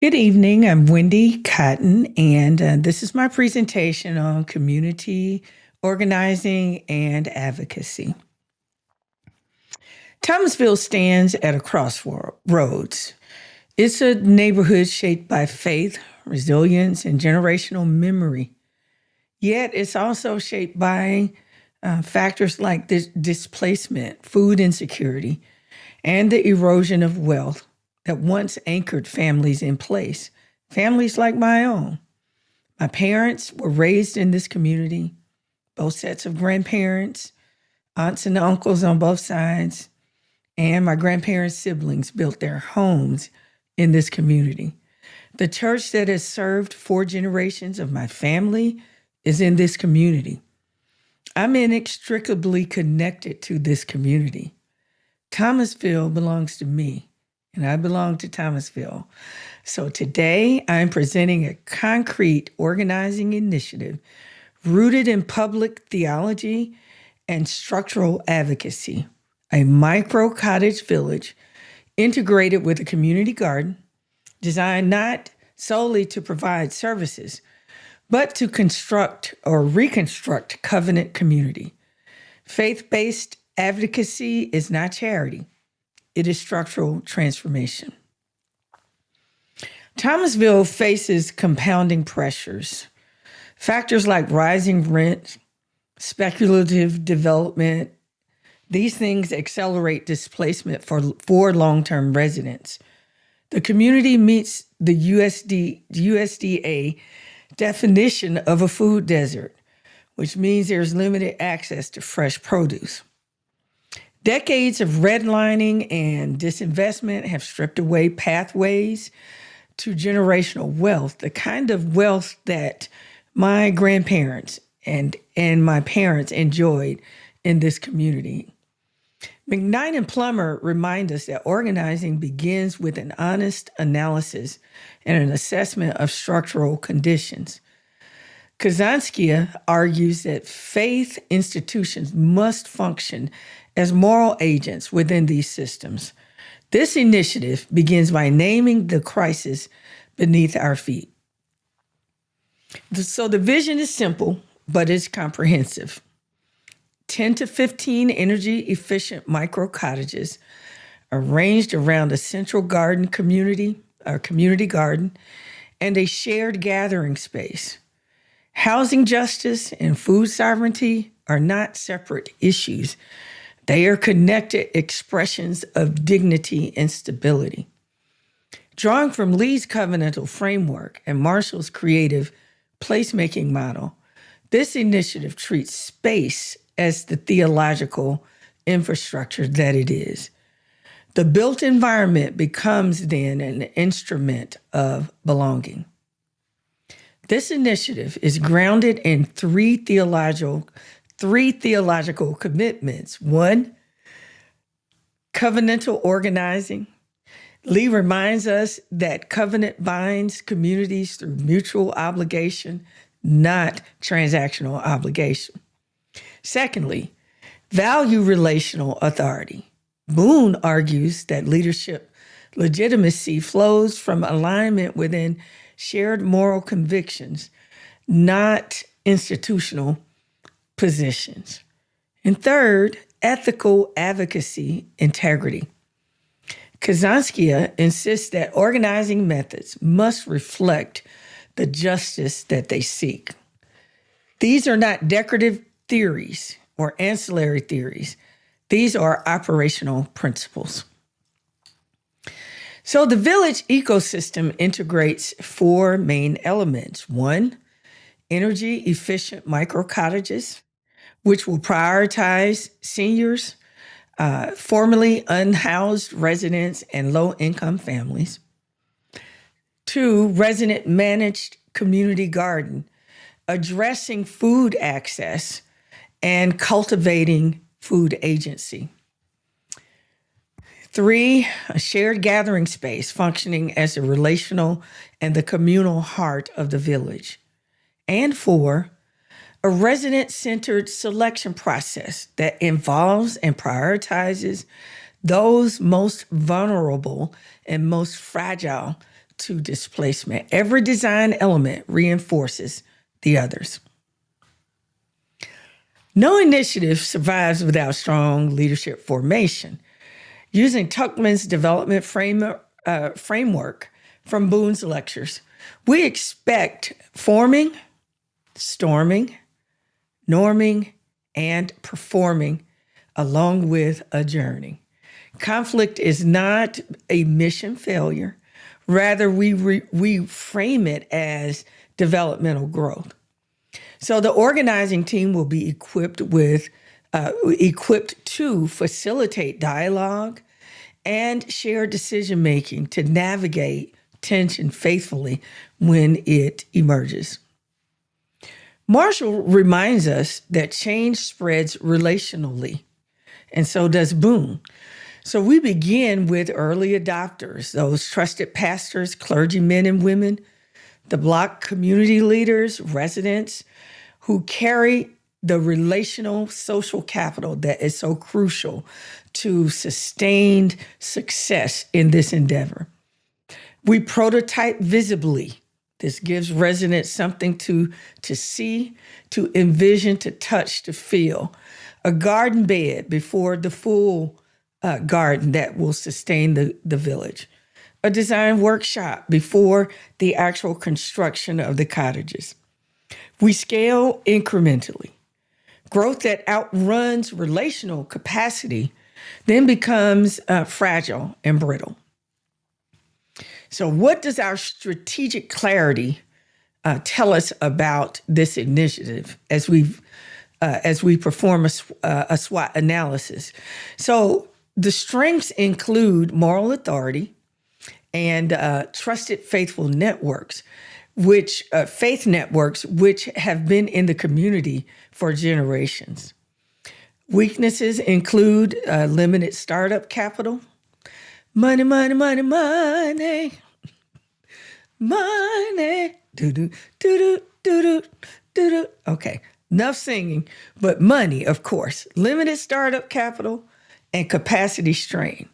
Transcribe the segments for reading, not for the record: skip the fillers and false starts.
Good evening. I'm Wendy Cotton, and this is my presentation on community organizing and advocacy. Thomasville stands at a crossroads. It's a neighborhood shaped by faith, resilience, and generational memory. Yet it's also shaped by factors like displacement, food insecurity, and the erosion of wealth that once anchored families in place, families like my own. My parents were raised in this community, both sets of grandparents, aunts and uncles on both sides, and my grandparents' siblings built their homes in this community. The church that has served 4 generations of my family is in this community. I'm inextricably connected to this community. Thomasville belongs to me, and I belong to Thomasville. So today I'm presenting a concrete organizing initiative rooted in public theology and structural advocacy, a micro-cottage village integrated with a community garden designed not solely to provide services, but to construct or reconstruct covenant community. Faith-based advocacy is not charity. It is structural transformation. Thomasville faces compounding pressures. Factors like rising rent, speculative development, these things accelerate displacement for long-term residents. The community meets the USDA definition of a food desert, which means there's limited access to fresh produce. Decades of redlining and disinvestment have stripped away pathways to generational wealth, the kind of wealth that my grandparents and my parents enjoyed in this community. McKnight and Plummer remind us that organizing begins with an honest analysis and an assessment of structural conditions. Kazanskia argues that faith institutions must function as moral agents within these systems. This initiative begins by naming the crisis beneath our feet. So the vision is simple, but it's comprehensive. 10 to 15 energy-efficient micro-cottages arranged around a central garden community, or community garden, and a shared gathering space. Housing justice and food sovereignty are not separate issues. They are connected expressions of dignity and stability. Drawing from Lee's covenantal framework and Marshall's creative placemaking model, this initiative treats space as the theological infrastructure that it is. The built environment becomes then an instrument of belonging. This initiative is grounded in three theological commitments. 1, covenantal organizing. Lee reminds us that covenant binds communities through mutual obligation, not transactional obligation. Secondly, value relational authority. Boone argues that leadership legitimacy flows from alignment within shared moral convictions, not institutional positions. And third, ethical advocacy integrity. Kazanskia insists that organizing methods must reflect the justice that they seek. These are not decorative theories or ancillary theories. These are operational principles. So the village ecosystem integrates 4 main elements. 1, energy efficient micro-cottages, which will prioritize seniors, formerly unhoused residents, and low-income families. 2, resident managed community garden, addressing food access and cultivating food agency. 3, a shared gathering space functioning as the relational and the communal heart of the village. And 4, a resident-centered selection process that involves and prioritizes those most vulnerable and most fragile to displacement. Every design element reinforces the others. No initiative survives without strong leadership formation. Using Tuckman's development framework from Boone's lectures, we expect forming, storming, norming, and performing along with a journey. Conflict is not a mission failure. Rather, we frame it as developmental growth. So the organizing team will be equipped to facilitate dialogue and share decision-making to navigate tension faithfully when it emerges. Marshall reminds us that change spreads relationally, and so does Boone. So we begin with early adopters, those trusted pastors, clergymen and women, the block community leaders, residents who carry the relational social capital that is so crucial to sustained success in this endeavor. We prototype visibly. This gives residents something to see, to envision, to touch, to feel. A garden bed before the full garden that will sustain the village. A design workshop before the actual construction of the cottages. We scale incrementally. Growth that outruns relational capacity then becomes fragile and brittle. So what does our strategic clarity tell us about this initiative as we perform a SWOT analysis? So the strengths include moral authority and trusted faithful networks, faith networks, which have been in the community for generations. Weaknesses include limited startup capital, money, money, money, money, money, do-do, do-do, do-do, do-do. Okay, enough singing, but money, of course, limited startup capital and capacity strain.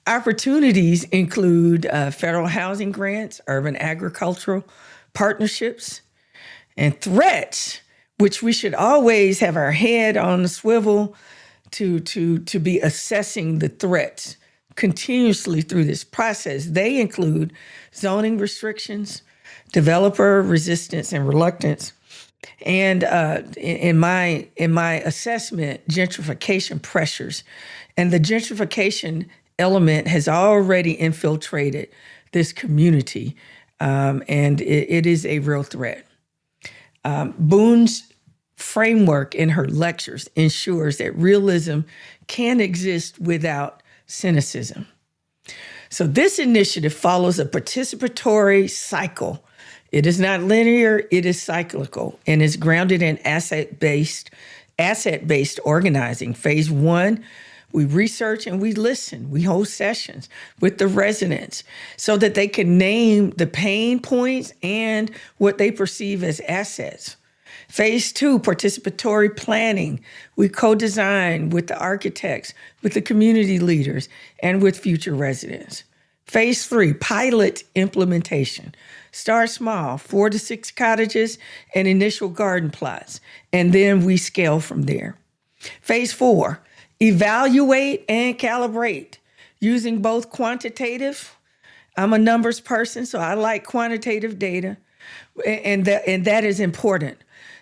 Opportunities include federal housing grants, urban agricultural partnerships, and threats, which we should always have our head on the swivel to be assessing the threats continuously through this process. They include zoning restrictions, developer resistance and reluctance, and in my assessment, gentrification pressures. And the gentrification element has already infiltrated this community, and it is a real threat. Boone's framework in her lectures ensures that realism can exist without cynicism. So this initiative follows a participatory cycle. It is not linear, it is cyclical, and is grounded in asset-based organizing. Phase 1, we research and we listen. We hold sessions with the residents so that they can name the pain points and what they perceive as assets. Phase 2, participatory planning. We co-design with the architects, with the community leaders, and with future residents. Phase 3, pilot implementation. Start small, 4 to 6 cottages and initial garden plots, and then we scale from there. Phase 4, evaluate and calibrate using both quantitative. I'm a numbers person, so I like quantitative data, and that is important.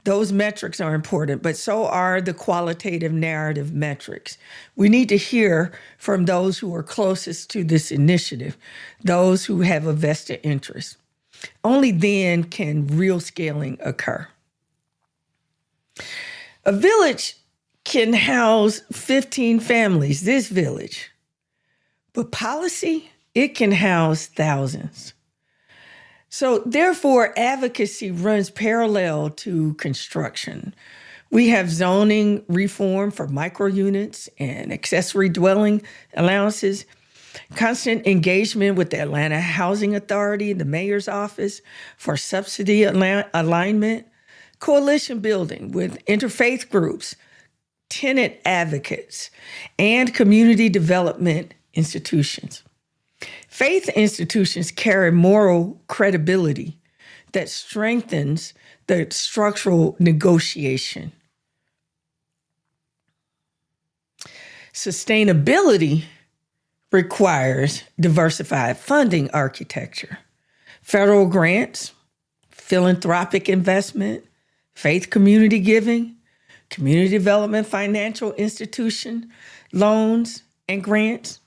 Those metrics are important, but so are the qualitative narrative metrics. We need to hear from those who are closest to this initiative, those who have a vested interest. Only then can real scaling occur. A village can house 15 families, this village, but policy, it can house thousands. So therefore, advocacy runs parallel to construction. We have zoning reform for micro units and accessory dwelling allowances, constant engagement with the Atlanta Housing Authority, the mayor's office for subsidy alignment, coalition building with interfaith groups, tenant advocates, and community development institutions. Faith institutions carry moral credibility that strengthens the structural negotiation. Sustainability requires diversified funding architecture, federal grants, philanthropic investment, faith community giving, community development financial institution, loans, and grants.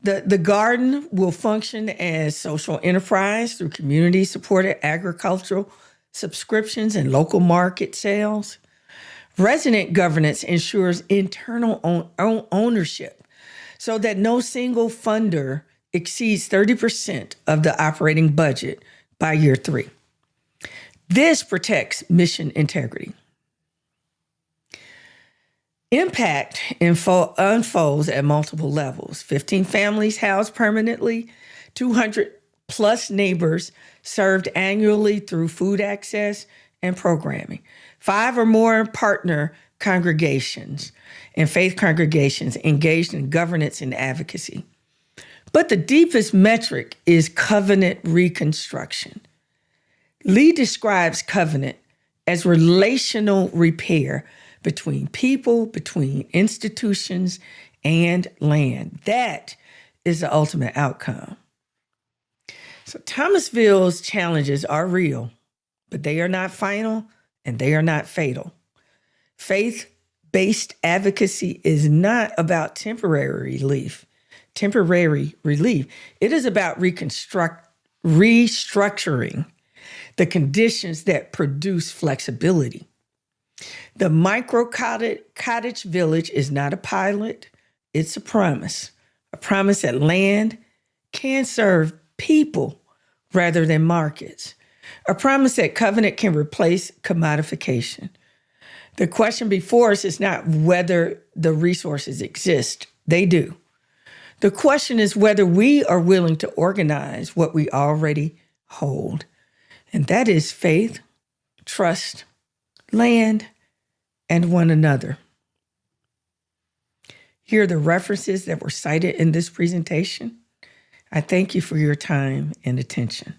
The garden will function as social enterprise through community-supported agricultural subscriptions and local market sales. Resident governance ensures internal ownership so that no single funder exceeds 30% of the operating budget by year 3. This protects mission integrity. Impact unfolds at multiple levels. 15 families housed permanently, 200 plus neighbors served annually through food access and programming, 5 or more partner congregations and faith congregations engaged in governance and advocacy. But the deepest metric is covenant reconstruction. Lee describes covenant as relational repair between people, between institutions, and land. That is the ultimate outcome. So Thomasville's challenges are real, but they are not final and they are not fatal. Faith-based advocacy is not about temporary relief. It is about restructuring the conditions that produce flexibility. The Micro-Cottage village is not a pilot, it's a promise that land can serve people rather than markets, a promise that covenant can replace commodification. The question before us is not whether the resources exist, they do. The question is whether we are willing to organize what we already hold, and that is faith, trust, land, and one another. Here are the references that were cited in this presentation. I thank you for your time and attention.